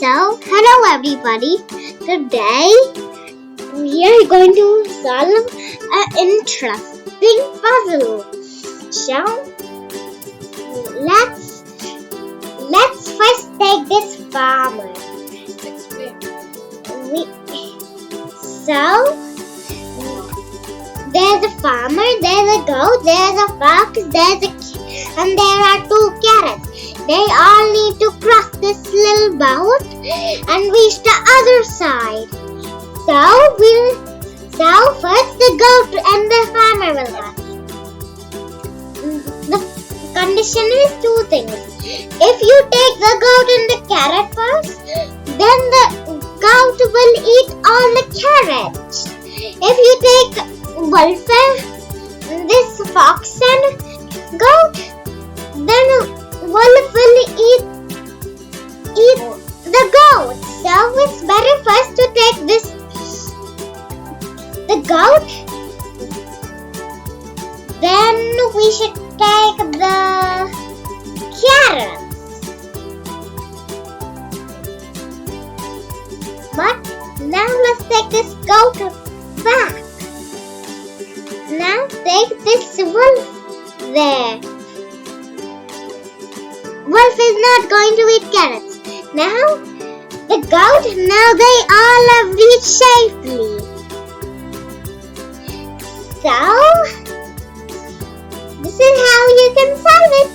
So, hello everybody. Today we are going to solve an interesting puzzle. So, let's first take this farmer. There's a farmer, there's a goat, there's a fox, and there are 2 carrots. They all need to cross this little boat and reach the other side. So first the goat and the farmer will cross. The condition is 2 things. If you take the goat and the carrot first, then the goat will eat all the carrots. If you take wolf and this fox and goat, then wolf will eat the goat. So it's better first to take the goat. Then we should take the carrots. But now let's take this goat back. Now take this wolf there. Wolf is not going to eat carrots. Now the goat, now they all have reached safely. So this is how you can solve it.